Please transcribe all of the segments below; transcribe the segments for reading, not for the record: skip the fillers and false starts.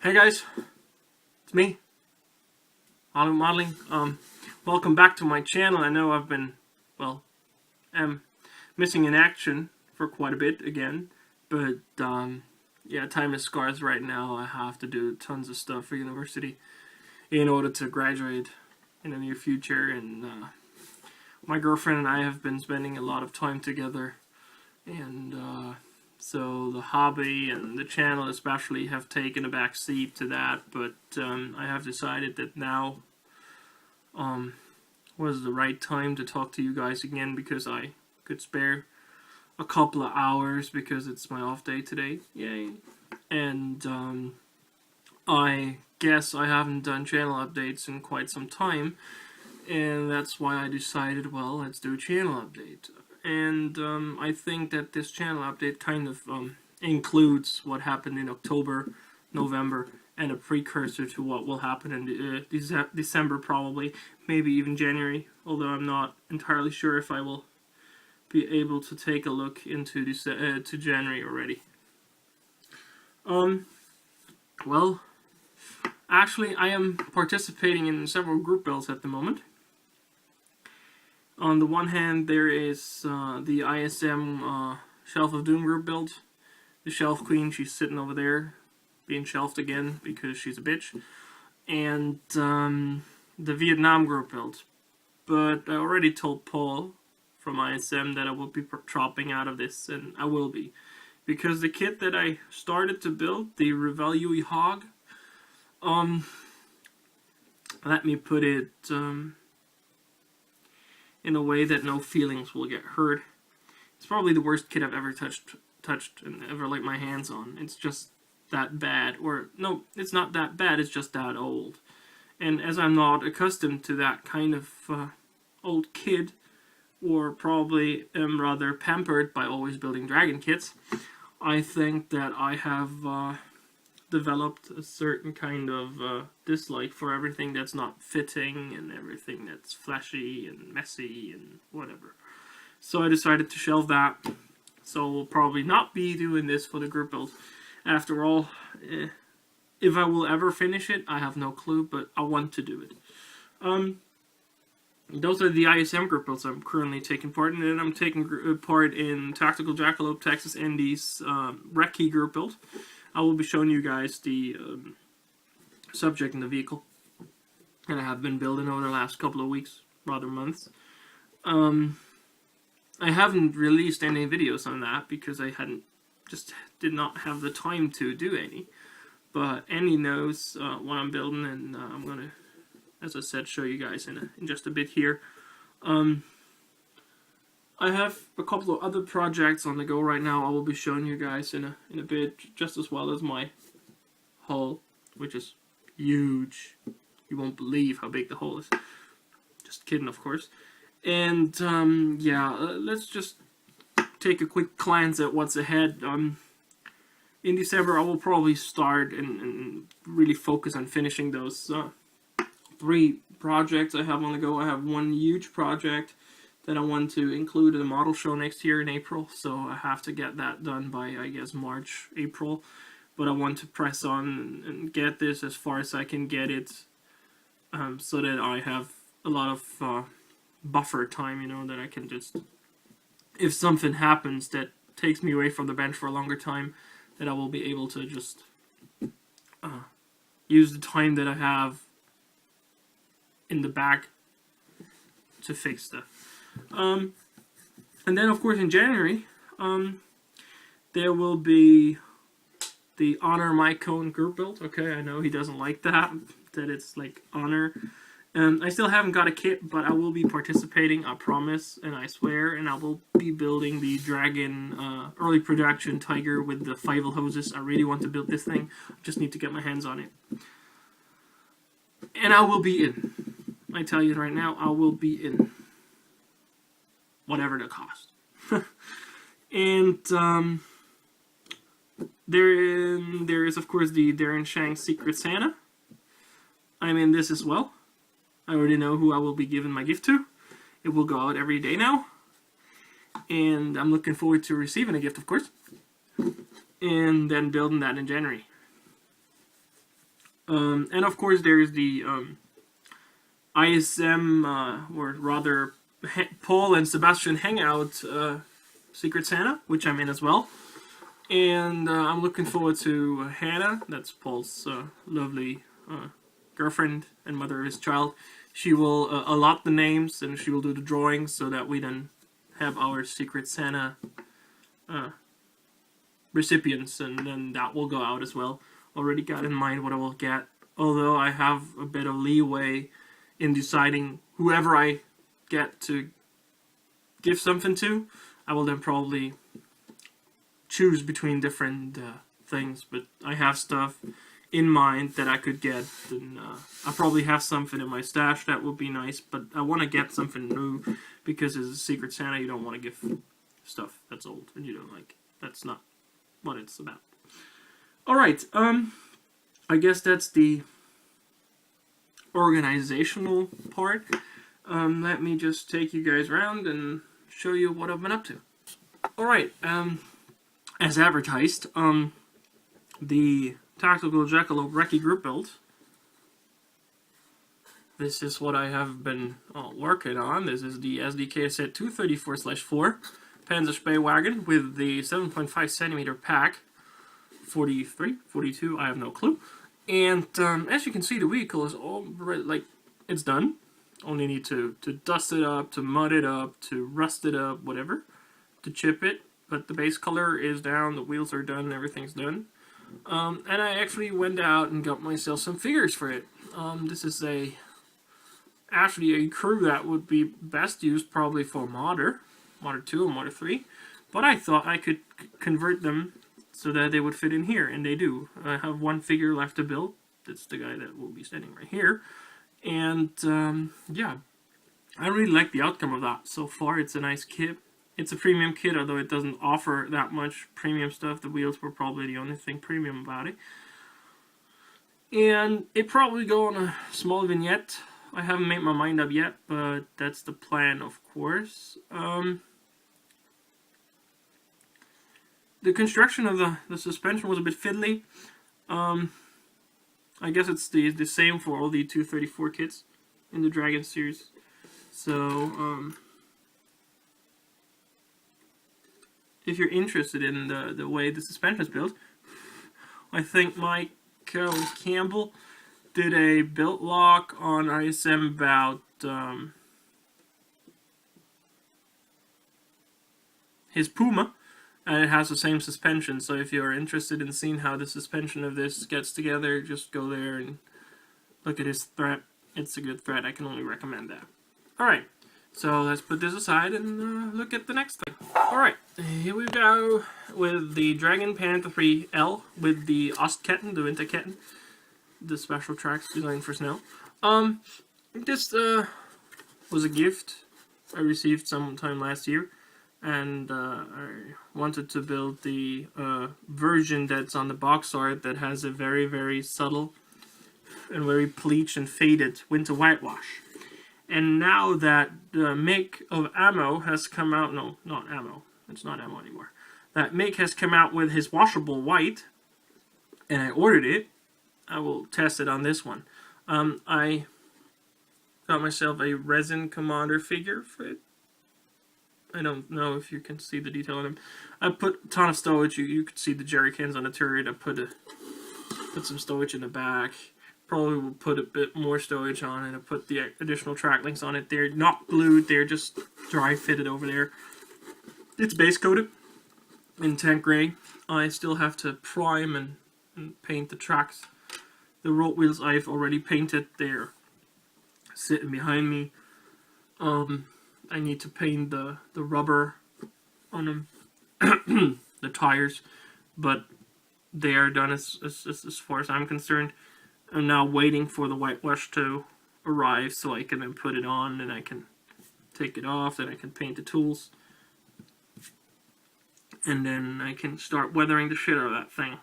Hey guys, it's me, Olive Modeling. Welcome back to my channel. I know I've been, am missing in action for quite a bit again, but yeah, time is scarce right now. I have to do tons of stuff for university in order to graduate in the near future, and my girlfriend and I have been spending a lot of time together, and so the hobby and the channel especially have taken a back seat to that, but I have decided that now was the right time to talk to you guys again, because I could spare a couple of hours because it's my off day today. Yay. And I guess I haven't done channel updates in quite some time, and that's why I decided, well, let's do a channel update. And I think that this channel update kind of includes what happened in October, November, and a precursor to what will happen in December, probably, maybe even January, although I'm not entirely sure if I will be able to take a look into to January already. Well, actually, I am participating in several group builds at the moment. On the one hand, there is the ISM Shelf of Doom group build. The Shelf Queen, she's sitting over there, being shelved again because she's a bitch. And the Vietnam group build. But I already told Paul from ISM that I will be dropping out of this, and I will be. Because the kit that I started to build, the Revelui Hog, let me put it in a way that no feelings will get hurt. It's probably the worst kit I've ever touched and ever laid my hands on. It's just that bad. Or, no, it's not that bad, it's just that old. And as I'm not accustomed to that kind of old kid, or probably am rather pampered by always building dragon kits, I think that I have developed a certain kind of dislike for everything that's not fitting and everything that's flashy and messy and whatever. So I decided to shelve that. So we'll probably not be doing this for the group build. After all, if I will ever finish it, I have no clue, but I want to do it. Those are the ISM group builds I'm currently taking part in, and I'm taking part in Tactical Jackalope Texas Indies Recce group build. I will be showing you guys the subject and the vehicle that I have been building over the last couple of weeks, rather months. I haven't released any videos on that because I did not have the time to do any. But Andy knows what I'm building, and I'm going to, as I said, show you guys in just a bit here. I have a couple of other projects on the go right now. I will be showing you guys in a bit, just as well as my hull, which is huge. You won't believe how big the hull is. Just kidding, of course. And yeah, let's just take a quick glance at what's ahead. In December, I will probably start and really focus on finishing those 3 projects I have on the go. I have one huge project that I want to include at a model show next year in April, so I have to get that done by, I guess, March, April. But I want to press on and get this as far as I can get it, so that I have a lot of buffer time, you know, that I can just, if something happens that takes me away from the bench for a longer time, that I will be able to just use the time that I have in the back to fix stuff. And then, of course, in January, there will be the Honor My Cone group build. Okay, I know he doesn't like that it's like Honor. I still haven't got a kit, but I will be participating, I promise, and I swear, and I will be building the Dragon early production Tiger with the Fievel hoses. I really want to build this thing. I just need to get my hands on it. And I will be in. I tell you right now, I will be in. Whatever the cost. And there is, of course, the Darren Shang's Secret Santa. I'm in this as well. I already know who I will be giving my gift to. It will go out every day now. And I'm looking forward to receiving a gift, of course. And then building that in January. And of course there's the ISM, or rather Paul and Sebastian Hangout Secret Santa, which I'm in as well. And I'm looking forward to Hannah, that's Paul's lovely girlfriend and mother of his child. She will allot the names and she will do the drawings so that we then have our Secret Santa recipients, and then that will go out as well. Already got in mind what I will get, although I have a bit of leeway in deciding whoever I get to give something to. I will then probably choose between different things, but I have stuff in mind that I could get, and I probably have something in my stash that would be nice, but I want to get something new, because as a Secret Santa you don't want to give stuff that's old and you don't like. That's not what it's about. Alright, I guess that's the organizational part. Let me just take you guys around and show you what I've been up to. Alright, as advertised, the Tactical Jackalope Recce group build. This is what I have been working on. This is the SDK set 234/4 Panzer Spähwagen with the 7.5 centimeter pack. 43, 42, I have no clue. And as you can see, the vehicle is all like it's done. Only need to dust it up, to mud it up, to rust it up, whatever, to chip it. But the base color is down, the wheels are done, everything's done. And I actually went out and got myself some figures for it. This is actually a crew that would be best used probably for Modder 2 or Modder 3. But I thought I could convert them so that they would fit in here, and they do. I have one figure left to build. That's the guy that will be standing right here. And yeah, I really like the outcome of that so far. It's a nice kit. It's a premium kit, although it doesn't offer that much premium stuff. The wheels were probably the only thing premium about it. And it probably go on a small vignette. I haven't made my mind up yet, but that's the plan, of course. The construction of the suspension was a bit fiddly. I guess it's the same for all the 234 kits in the Dragon series. So, if you're interested in the way the suspension is built, I think Mike Campbell did a build lock on ISM about his Puma, and it has the same suspension. So if you're interested in seeing how the suspension of this gets together, just go there and look at his thread. It's a good thread. I can only recommend that. Alright, so let's put this aside and look at the next thing. Alright, here we go with the Dragon Panther 3 L with the Ostketten, the Winterketten, the special tracks designed for snow. This was a gift I received sometime last year, and I wanted to build the version that's on the box art that has a very, very subtle and very bleached and faded winter whitewash. And now that the make of ammo has come out, no, not ammo, it's not ammo anymore. That make has come out with his washable white, and I ordered it. I will test it on this one. I got myself a resin commander figure for it. I don't know if you can see the detail on him. I put a ton of stowage. You could see the jerry cans on the turret. I put some stowage in the back. Probably will put a bit more stowage on it. I put the additional track links on it. They're not glued. They're just dry fitted over there. It's base coated in tank gray. I still have to prime and paint the tracks. The road wheels I've already painted. They're sitting behind me. I need to paint the rubber on them, the tires, but they are done as far as I'm concerned. I'm now waiting for the whitewash to arrive so I can then put it on, and I can take it off, then I can paint the tools, and then I can start weathering the shit out of that thing.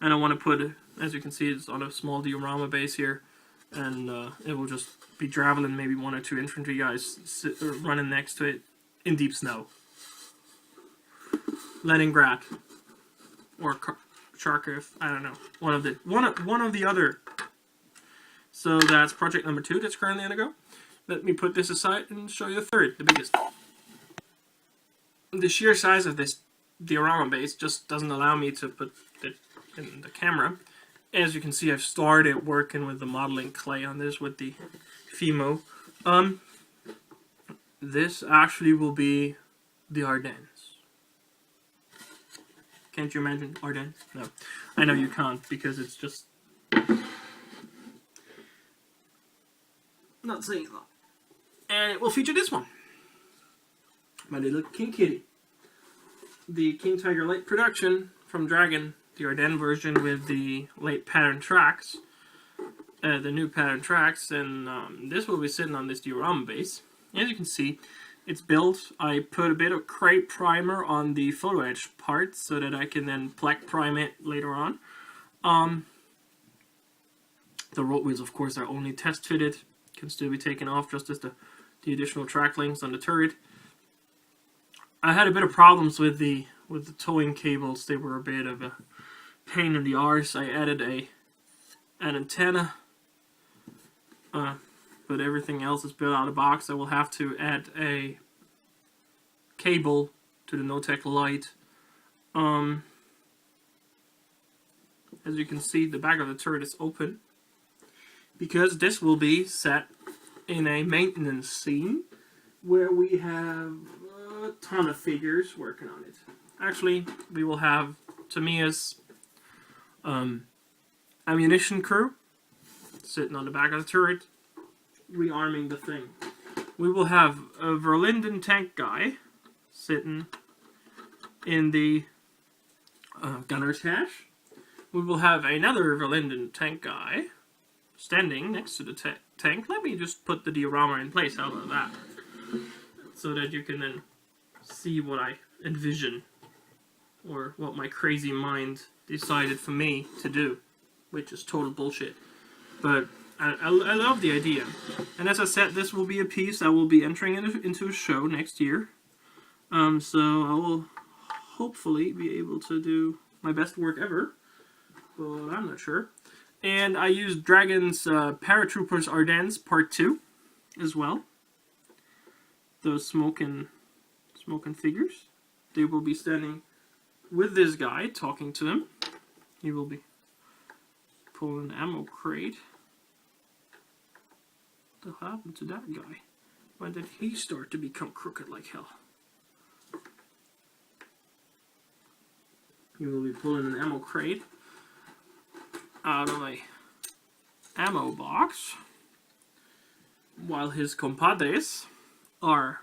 And I want to put, as you can see, it's on a small diorama base here, and it will just be traveling, maybe 1 or 2 infantry guys running next to it in deep snow. Leningrad, or Charkov, I don't know, one of the other. So that's project number 2 that's currently on the go. Let me put this aside and show you the third, the biggest. The sheer size of this diorama base just doesn't allow me to put it in the camera. As you can see, I've started working with the modeling clay on this with the Fimo. This actually will be the Ardennes. Can't you imagine Ardennes? No. I know you can't, because it's just not saying a lot. And it will feature this one. My little King Kitty. The King Tiger Light production from Dragon, the Ardennes version with the late pattern tracks. The new pattern tracks, and this will be sitting on this diorama base. As you can see, it's built. I put a bit of crepe primer on the photo edge part so that I can then black prime it later on. The road wheels, of course, are only test fitted, can still be taken off, just as the additional track links on the turret. I had a bit of problems with the towing cables. They were a bit of a pain in the arse. I added an antenna, but everything else is built out of the box. I will have to add a cable to the NoTech light. As you can see, the back of the turret is open because this will be set in a maintenance scene where we have a ton of figures working on it. Actually, we will have Tamiya's ammunition crew sitting on the back of the turret, rearming the thing. We will have a Verlinden tank guy sitting in the gunner's hatch. We will have another Verlinden tank guy standing next to the tank. Let me just put the diorama in place out of that, so that you can then see what I envision, or what my crazy mind decided for me to do, which is total bullshit. But I love the idea. And as I said, this will be a piece I will be entering into a show next year. So I will hopefully be able to do my best work ever, but I'm not sure. And I used Dragon's Paratroopers Ardennes Part 2 as well. Those smoking figures. They will be standing with this guy, talking to him. He will be pulling an ammo crate. What happened to that guy? Why did he start to become crooked like hell? He will be pulling an ammo crate out of a ammo box, while his compadres are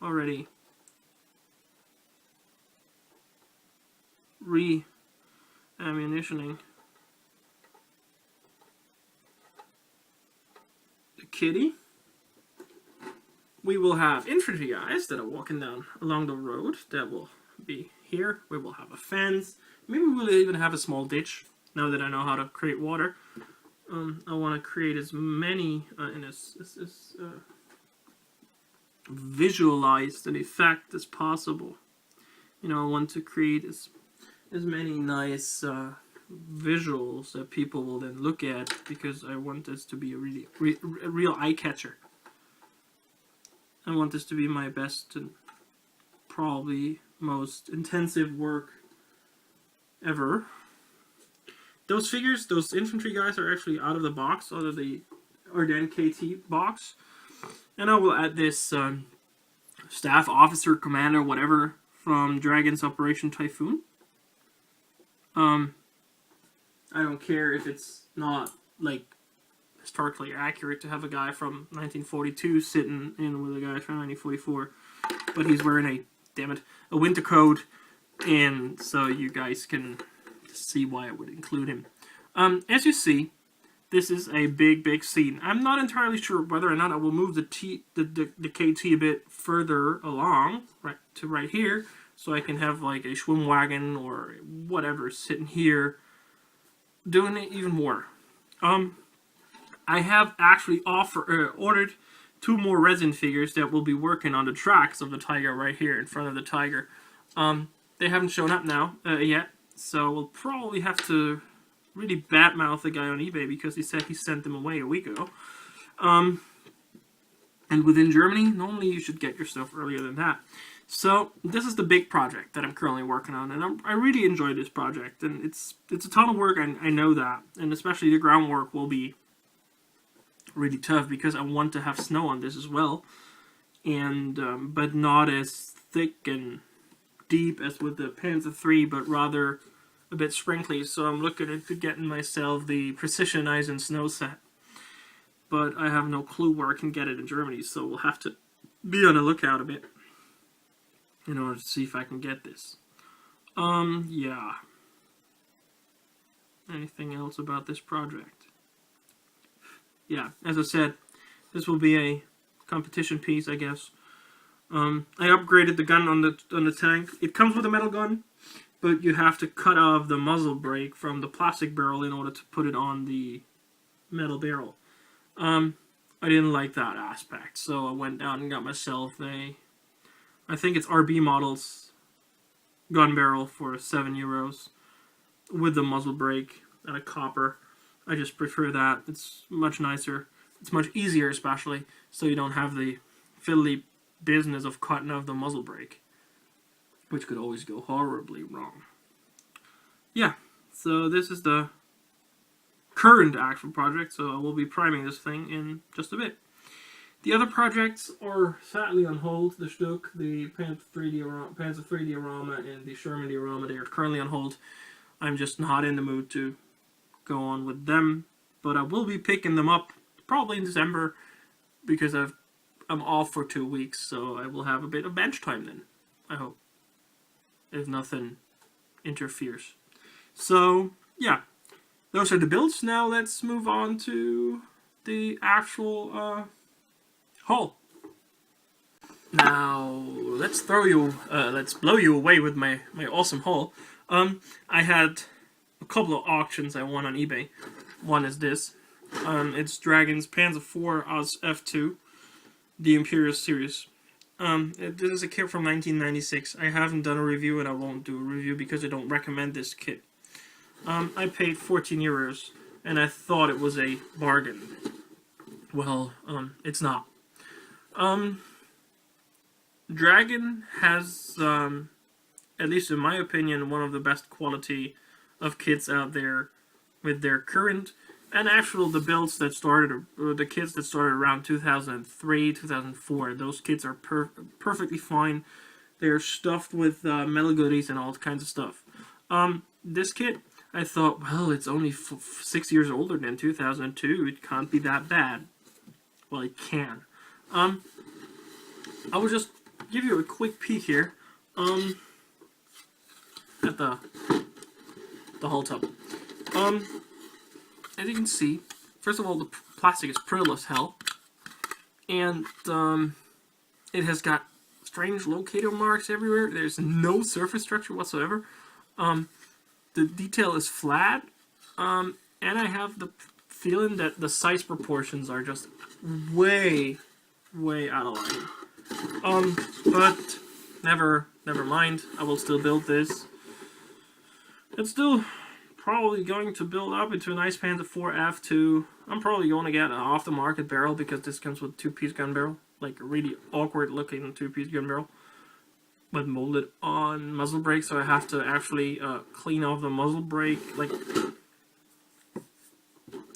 already re-ammunitioning the kitty. We will have infantry guys that are walking down along the road that will be here. We will have a fence. Maybe we'll even have a small ditch, now that I know how to create water. I want to create as many and as visualized an effect as possible. You know, I want to create as many nice visuals that people will then look at, because I want this to be a real eye catcher. I want this to be my best and probably most intensive work ever. Those figures, those infantry guys, are actually out of the box, out of the Ardennes KT box. And I will add this staff officer, commander, whatever, from Dragon's Operation Typhoon. I don't care if it's not, like, historically accurate to have a guy from 1942 sitting in with a guy from 1944, but he's wearing a winter coat, and so you guys can see why I would include him. As you see, this is a big scene. I'm not entirely sure whether or not I will move the KT a bit further along, right here, so I can have like a Schwimmwagen or whatever sitting here, doing it even more. I have actually ordered 2 more resin figures that will be working on the tracks of the Tiger right here in front of the Tiger. They haven't shown up now yet, So we'll probably have to really badmouth the guy on eBay because he said he sent them away a week ago. And within Germany, normally you should get your stuff earlier than that. So this is the big project that I'm currently working on, and I really enjoy this project, and it's a ton of work. I know that, and especially the groundwork will be really tough because I want to have snow on this as well, and but not as thick and deep as with the Panzer III, but rather a bit sprinkly. So I'm looking into getting myself the Precision Ice and Snow set, but I have no clue where I can get it in Germany, so we'll have to be on the lookout a bit in order to see if I can get this. Yeah. Anything else about this project? Yeah, as I said, this will be a competition piece, I guess. I upgraded the gun on the tank. It comes with a metal gun, but you have to cut off the muzzle brake from the plastic barrel in order to put it on the metal barrel. I didn't like that aspect, so I went down and got myself a, I think it's RB Models gun barrel for €7 with the muzzle brake and a copper. I just prefer that. It's much nicer. It's much easier, especially, so you don't have the fiddly business of cutting off the muzzle brake, which could always go horribly wrong. Yeah, so this is the current actual project, so I will be priming this thing in just a bit. The other projects are sadly on hold. The Stuck, the Panzer III diorama, and the Sherman diorama, they are currently on hold. I'm just not in the mood to go on with them, but I will be picking them up probably in December because I'm off for 2 weeks, so I will have a bit of bench time then, I hope, if nothing interferes. So, yeah, those are the builds. Now let's move on to the actual hull. Now let's blow you away with my awesome hull. I had a couple of auctions I won on eBay. One is this. It's Dragon's Panzer IV F2, the Imperial series. This is a kit from 1996. I haven't done a review, and I won't do a review because I don't recommend this kit. I paid €14, and I thought it was a bargain. Well, it's not. Dragon has, at least in my opinion, one of the best quality of kits out there with their current and actual the builds that started, or the kits that started around 2003, 2004. Those kits are perfectly fine. They're stuffed with metal goodies and all kinds of stuff. This kit, I thought, well, it's only 6 years older than 2002. It can't be that bad. Well, it can. I will just give you a quick peek here at the hull tub. As you can see, first of all, the plastic is brittle as hell, and it has got strange locator marks everywhere. There's no surface structure whatsoever. The detail is flat, and I have the feeling that the size proportions are just way out of line. But never mind. I will still build this. It's still probably going to build up into a nice Panzer IV F2. I'm probably going to get an off-the-market barrel because this comes with a two-piece gun barrel, like a really awkward-looking two-piece gun barrel, but molded on muzzle brake. So I have to actually clean off the muzzle brake. Like,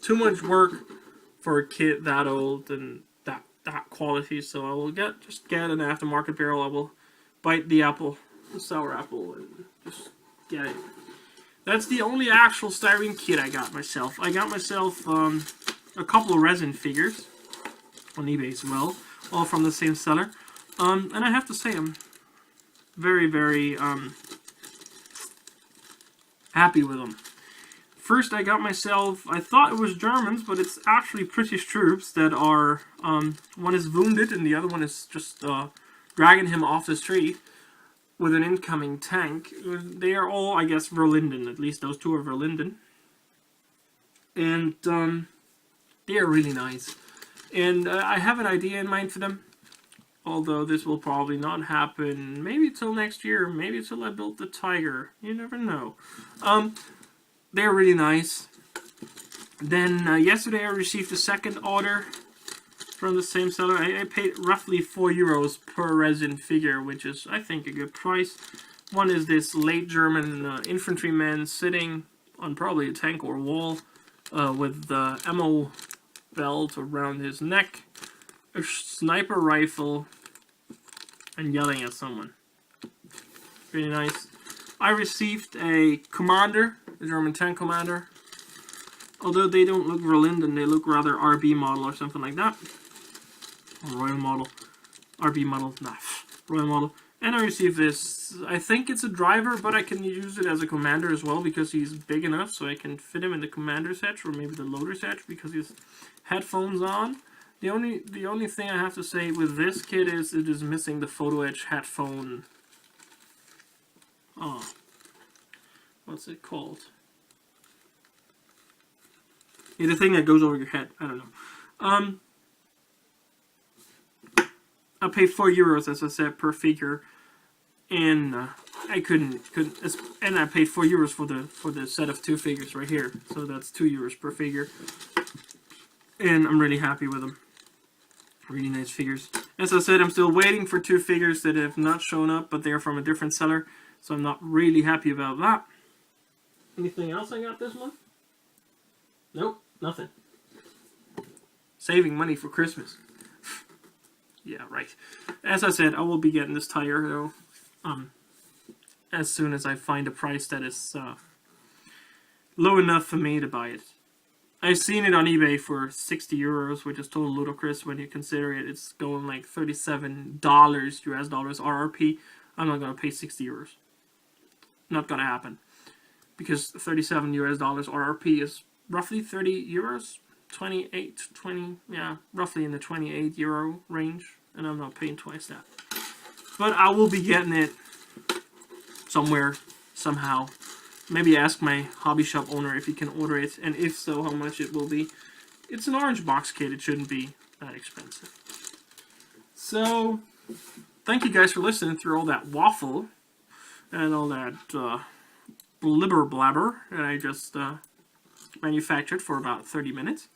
too much work for a kit that old and that quality. So I will just get an aftermarket barrel. I will bite the apple, the sour apple, and just get it. That's the only actual styrene kit I got myself. I got myself a couple of resin figures on eBay as well, all from the same seller. And I have to say, I'm very happy with them. First, I got myself, I thought it was Germans, but it's actually British troops that are, one is wounded and the other one is just dragging him off the street with an incoming tank. They are all, I guess, Verlinden. At least those two are Verlinden. And they are really nice. And I have an idea in mind for them. Although this will probably not happen, maybe till next year, maybe till I build the Tiger. You never know. They're really nice. Then yesterday I received a second order from the same seller. I paid roughly €4 per resin figure, which is, I think, a good price. One is this late German infantryman sitting on probably a tank or wall with the ammo belt around his neck, a sniper rifle, and yelling at someone. Really nice. I received a commander, a German tank commander. Although they don't look Verlinden, they look rather RB model or something like that. Or Royal model. RB model, nah, Royal model. And I received this, I think it's a driver, but I can use it as a commander as well because he's big enough so I can fit him in the commander's hatch or maybe the loader's hatch because he has headphones on. The only thing I have to say with this kit is it is missing the photo edge headphone. Oh, what's it called? Yeah, the thing that goes over your head. I don't know. I paid €4 as I said per figure, and I couldn't, and I paid €4 for the set of 2 figures right here. So that's €2 per figure, and I'm really happy with them. Really nice figures. As I said, I'm still waiting for 2 figures that have not shown up, but they are from a different seller, so I'm not really happy about that. Anything else I got this month? Nope, nothing. Saving money for Christmas. Yeah, right. As I said, I will be getting this Tiger, though, as soon as I find a price that is low enough for me to buy it. I've seen it on eBay for €60, which is total ludicrous when you consider it. It's going like $37 US dollars RRP. I'm not going to pay €60. Not going to happen. Because $37 US dollars RRP is roughly €30. 20, yeah, roughly in the €28 range. And I'm not paying twice that. But I will be getting it somewhere, somehow. Maybe ask my hobby shop owner if he can order it, and if so, how much it will be. It's an orange box kit, it shouldn't be that expensive. So, thank you guys for listening through all that waffle, and all that blibber blabber that I just manufactured for about 30 minutes.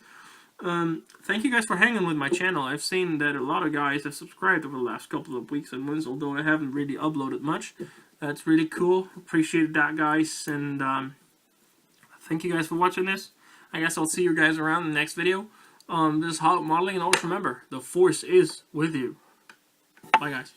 Thank you guys for hanging with my channel. I've seen that a lot of guys have subscribed over the last couple of weeks and months, although I haven't really uploaded much. That's really cool. Appreciate that, guys. And thank you guys for watching this. I guess I'll see you guys around in the next video. This is Hollow Modeling, and always remember, the Force is with you. Bye, guys.